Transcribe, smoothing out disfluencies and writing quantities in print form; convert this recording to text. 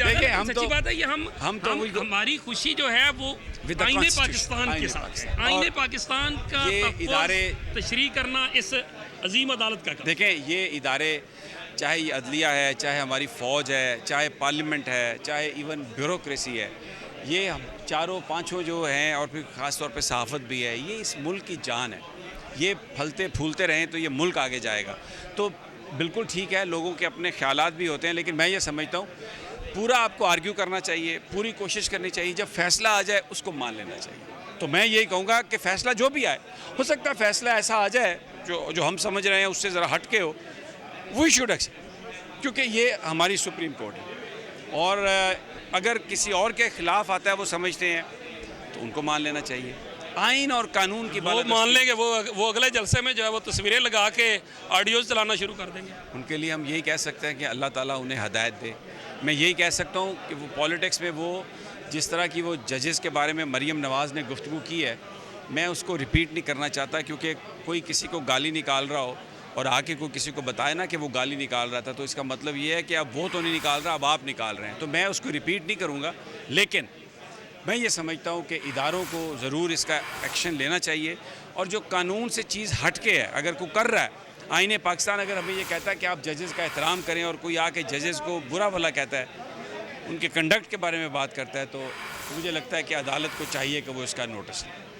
دیکھیں ہم تو سچی بات ہے یہ ہماری خوشی جو ہے وہ آئین پاکستان کے ساتھ، آئین پاکستان کا تشریح کرنا اس عظیم عدالت کا کام۔ دیکھیں یہ ادارے، چاہے یہ عدلیہ ہے، چاہے ہماری فوج ہے، چاہے پارلیمنٹ ہے، چاہے ایون بیوروکریسی ہے، یہ ہم چاروں پانچوں جو ہیں، اور پھر خاص طور پہ صحافت بھی ہے، یہ اس ملک کی جان ہے۔ یہ پھلتے پھولتے رہیں تو یہ ملک آگے جائے گا۔ تو بالکل ٹھیک ہے، لوگوں کے اپنے خیالات بھی ہوتے ہیں، لیکن میں یہ سمجھتا ہوں پورا آپ کو آرگیو کرنا چاہیے، پوری کوشش کرنی چاہیے، جب فیصلہ آ جائے اس کو مان لینا چاہیے۔ تو میں یہی کہوں گا کہ فیصلہ جو بھی آئے، ہو سکتا ہے فیصلہ ایسا آ جائے جو ہم سمجھ رہے ہیں اس سے ذرا ہٹ کے ہو، وی شوڈ ایکسیپٹ، کیونکہ یہ ہماری سپریم کورٹ ہے، اور اگر کسی اور کے خلاف آتا ہے وہ سمجھتے ہیں تو ان کو مان لینا چاہیے۔ آئین اور قانون کی وہ مان لیں گے، وہ اگلے جلسے میں جو ہے وہ تصویریں لگا کے آڈیوز چلانا شروع کر دیں گے۔ ان کے لیے ہم یہی کہہ سکتے ہیں کہ اللہ تعالیٰ انہیں ہدایت دے۔ میں یہی کہہ سکتا ہوں کہ وہ پولیٹکس میں وہ جس طرح کی وہ ججز کے بارے میں مریم نواز نے گفتگو کی ہے، میں اس کو ریپیٹ نہیں کرنا چاہتا، کیونکہ کوئی کسی کو گالی نکال رہا ہو اور آ کے کوئی کسی کو بتائے نا کہ وہ گالی نکال رہا تھا، تو اس کا مطلب یہ ہے کہ اب وہ تو نہیں نکال رہا، اب آپ نکال رہے ہیں۔ تو میں اس کو ریپیٹ نہیں کروں گا، لیکن میں یہ سمجھتا ہوں کہ اداروں کو ضرور اس کا ایکشن لینا چاہیے، اور جو قانون سے چیز ہٹ کے ہے، اگر کوئی کر رہا ہے، آئین پاکستان اگر ہمیں یہ کہتا ہے کہ آپ ججز کا احترام کریں، اور کوئی آ کے ججز کو برا بھلا کہتا ہے، ان کے کنڈکٹ کے بارے میں بات کرتا ہے، تو مجھے لگتا ہے کہ عدالت کو چاہیے کہ وہ اس کا نوٹس لیں۔